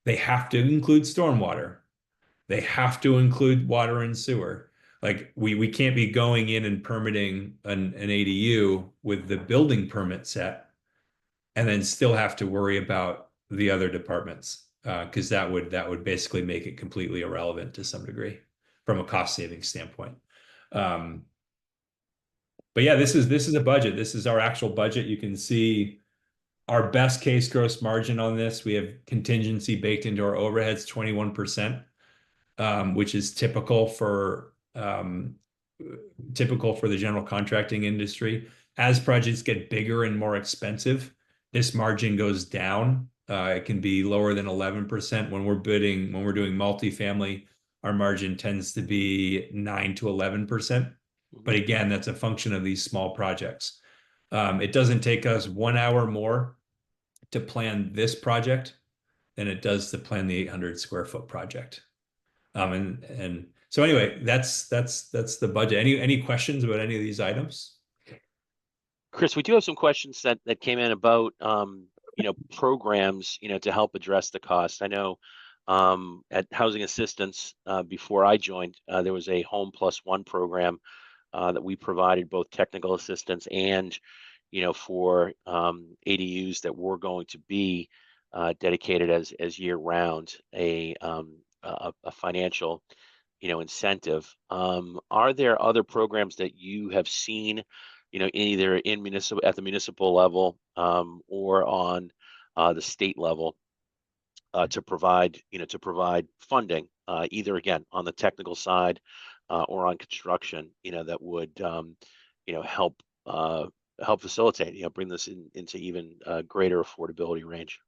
they have to include stormwater. They have to include water and sewer. Like we can't be going in and permitting an ADU with the building permit set and then still have to worry about the other departments, because that would basically make it completely irrelevant to some degree from a cost saving standpoint. But yeah, this is a budget. This is our actual budget. You can see our best case gross margin on this. We have contingency baked into our overheads, 21%, which is typical for the general contracting industry. As projects get bigger and more expensive, this margin goes down. It can be lower than 11% when we're doing multifamily. Our margin tends to be 9 to 11%. But again, that's a function of these small projects. It doesn't take us 1 hour more to plan this project than it does to plan the 800 square foot project. And so anyway, that's the budget. Any questions about any of these items? Chris, we do have some questions that came in about programs to help address the cost. I know at Housing Assistance before I joined, there was a Home Plus One program that we provided both technical assistance and for ADUs that were going to be dedicated as year round a financial incentive. Are there other programs that you have seen either at the municipal level or on the state level to provide funding either again on the technical side or on construction that would help facilitate bring this into even greater affordability range?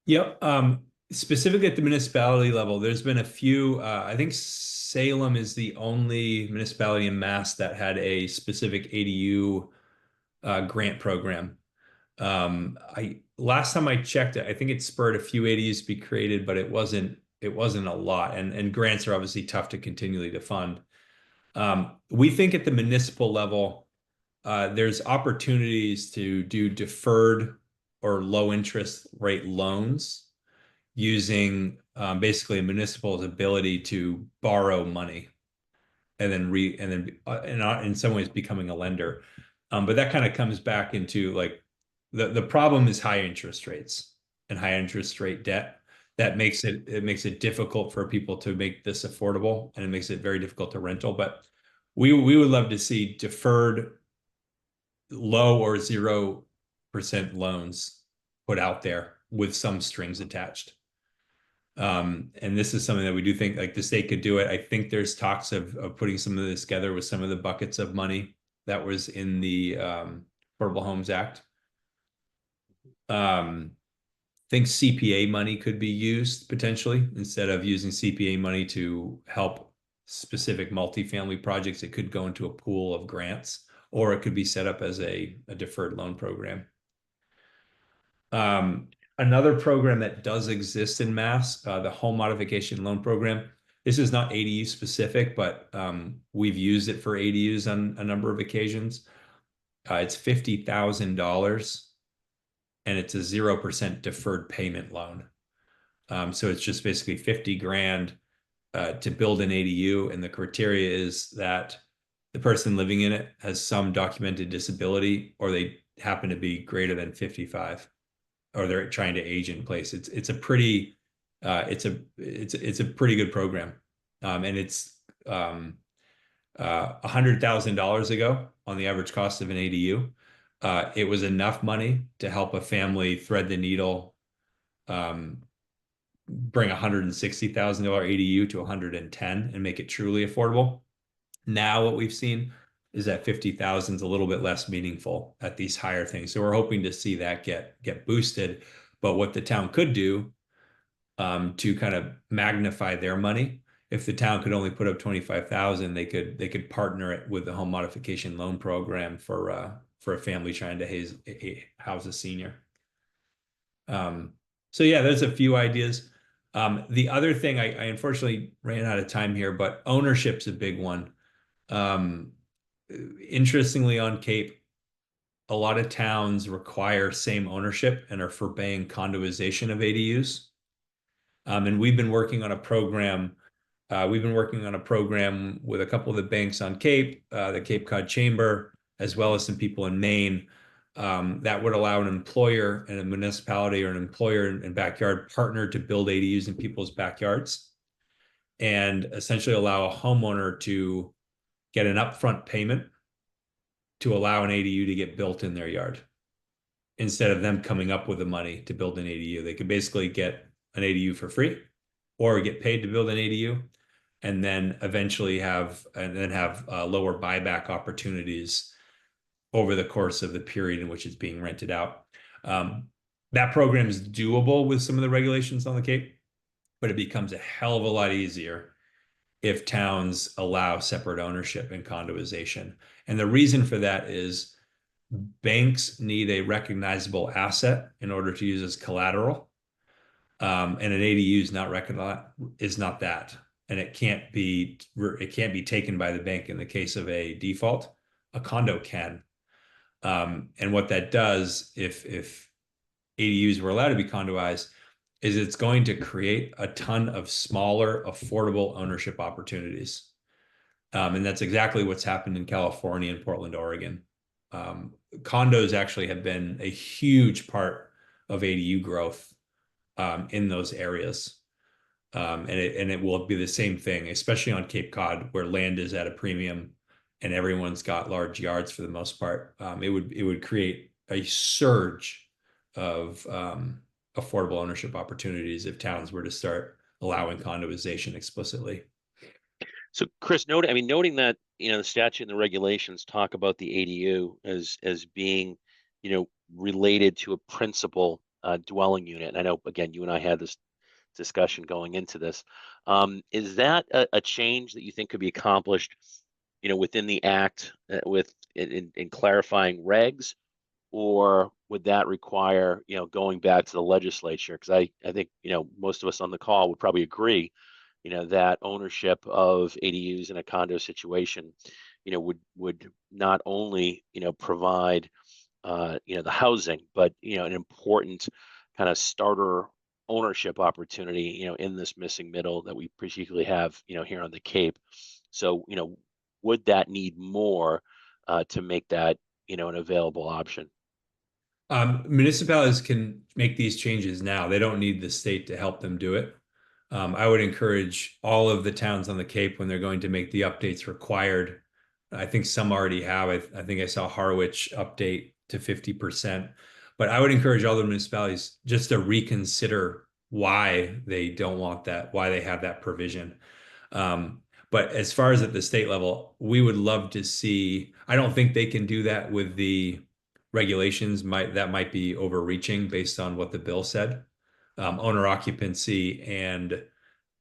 Yep. Specifically at the municipality level, there's been a few. I think Salem is the only municipality in Mass that had a specific ADU grant program. Last time I checked it, I think it spurred a few ADUs to be created, but it wasn't a lot. And grants are obviously tough to continually to fund. We think at the municipal level, there's opportunities to do deferred or low interest rate loans using basically a municipal's ability to borrow money and then in some ways becoming a lender. But that kind of comes back into like the problem is high interest rates and high interest rate debt. That makes it difficult for people to make this affordable, and it makes it very difficult to rental. But we would love to see deferred low or 0% loans put out there with some strings attached. And this is something that we do think like the state could do it. I think there's talks of putting some of this together with some of the buckets of money that was in the Affordable Homes Act. I think CPA money could be used potentially instead of using CPA money to help specific multifamily projects. It could go into a pool of grants, or it could be set up as a deferred loan program. Another program that does exist in Mass, the Home Modification Loan Program. This is not ADU specific, but we've used it for ADUs on a number of occasions. It's $50,000, and it's a 0% deferred payment loan. So it's just basically 50 grand to build an ADU, and the criteria is that the person living in it has some documented disability, or they happen to be greater than 55. Or they're trying to age in place. It's a pretty good program, and it's $100,000 ago on the average cost of an ADU. It was enough money to help a family thread the needle, bring $160,000 ADU to 110 and make it truly affordable. Now what we've seen is that 50,000 is a little bit less meaningful at these higher things. So we're hoping to see that get boosted. But what the town could do to kind of magnify their money, if the town could only put up 25,000, they could partner it with the Home Modification Loan Program for a family trying to house a senior. So yeah, there's a few ideas. The other thing, I unfortunately ran out of time here, but ownership's a big one. Interestingly, on Cape, a lot of towns require same ownership and are forbidding condoization of ADUs. And we've been working on a program. We've been working on a program with a couple of the banks on Cape, the Cape Cod Chamber, as well as some people in Maine, that would allow an employer and a municipality or an employer and backyard partner to build ADUs in people's backyards, and essentially allow a homeowner to get an upfront payment to allow an ADU to get built in their yard. Instead of them coming up with the money to build an ADU, they could basically get an ADU for free or get paid to build an ADU, and then eventually have lower buyback opportunities over the course of the period in which it's being rented out. That program is doable with some of the regulations on the Cape, but it becomes a hell of a lot easier if towns allow separate ownership and condoization. And the reason for that is banks need a recognizable asset in order to use as collateral. And an ADU is not that. And it can't be taken by the bank in the case of a default. A condo can. And what that does, if ADUs were allowed to be condoized, is it's going to create a ton of smaller, affordable ownership opportunities. And that's exactly what's happened in California and Portland, Oregon. Condos actually have been a huge part of ADU growth in those areas. And it will be the same thing, especially on Cape Cod, where land is at a premium and everyone's got large yards for the most part. It would create a surge of affordable ownership opportunities if towns were to start allowing condoization explicitly. So Chris, noting that, the statute and the regulations talk about the ADU as being, related to a principal dwelling unit. And I know, again, you and I had this discussion going into this. Is that a change that you think could be accomplished, within the act in clarifying regs, or would that require, going back to the legislature? Because I think, most of us on the call would probably agree, that ownership of ADUs in a condo situation, would not only, provide, the housing, but, an important kind of starter ownership opportunity, in this missing middle that we particularly have, here on the Cape. So, would that need more to make that, an available option? Municipalities can make these changes now. They don't need the state to help them do it. I would encourage all of the towns on the Cape, when they're going to make the updates required. I think some already have. I think I saw Harwich update to 50%. But I would encourage all the municipalities just to reconsider why they don't want that, why they have that provision. But as far as at the state level, we would love to see, I don't think they can do that with the regulations. That might be overreaching based on what the bill said. Owner occupancy and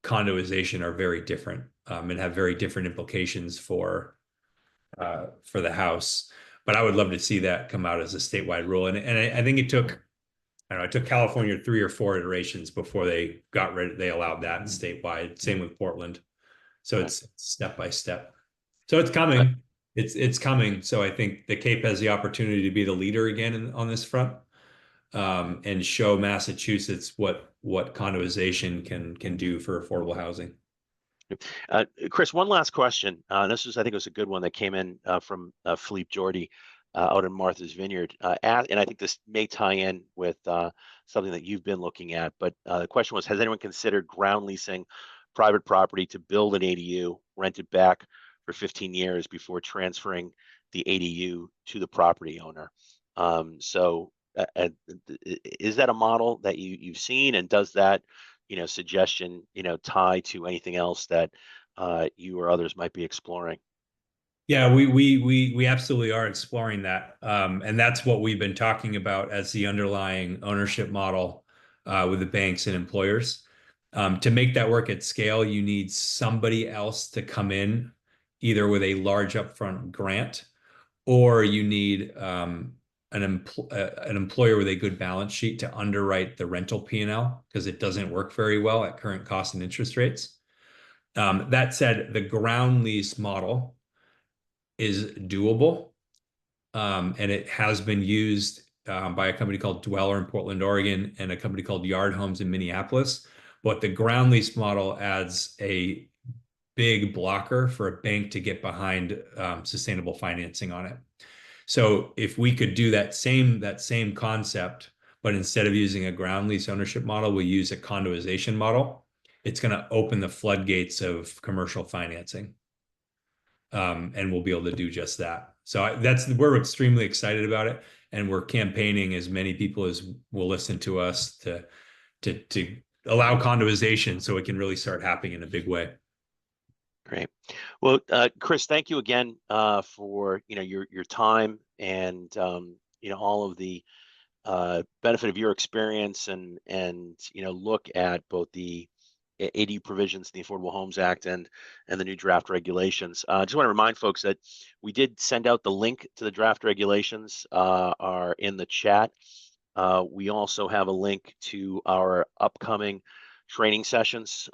condoization are very different, and have very different implications for the House. But I would love to see that come out as a statewide rule. And I think it took California 3 or 4 iterations before they allowed that statewide. Same with Portland. So it's step by step. So it's coming. It's coming. So I think the Cape has the opportunity to be the leader again on this front, and show Massachusetts what condoization can do for affordable housing. Chris, one last question. I think it was a good one that came in from Philippe Jordy out in Martha's Vineyard. And I think this may tie in with something that you've been looking at. But the question was, has anyone considered ground leasing private property to build an ADU, rent it back for 15 years before transferring the ADU to the property owner? So is that a model that you've seen, and does that suggestion tie to anything else that you or others might be exploring? Yeah, we absolutely are exploring that, and that's what we've been talking about as the underlying ownership model with the banks and employers. To make that work at scale, you need somebody else to come in, either with a large upfront grant, or you need an employer with a good balance sheet to underwrite the rental P&L, because it doesn't work very well at current cost and interest rates. That said, the ground lease model is doable, and it has been used by a company called Dweller in Portland, Oregon, and a company called Yard Homes in Minneapolis. But the ground lease model adds a big blocker for a bank to get behind sustainable financing on it. So if we could do that same concept, but instead of using a ground lease ownership model, we use a condoization model, it's going to open the floodgates of commercial financing. and we'll be able to do just that. So we're extremely excited about it, and we're campaigning as many people as will listen to us to allow condoization so it can really start happening in a big way. Great. Well, Chris, thank you again for your time and all of the benefit of your experience and look at both the ADU provisions in the Affordable Homes Act and the new draft regulations. I just want to remind folks that we did send out the link to the draft regulations are in the chat. We also have a link to our upcoming training sessions.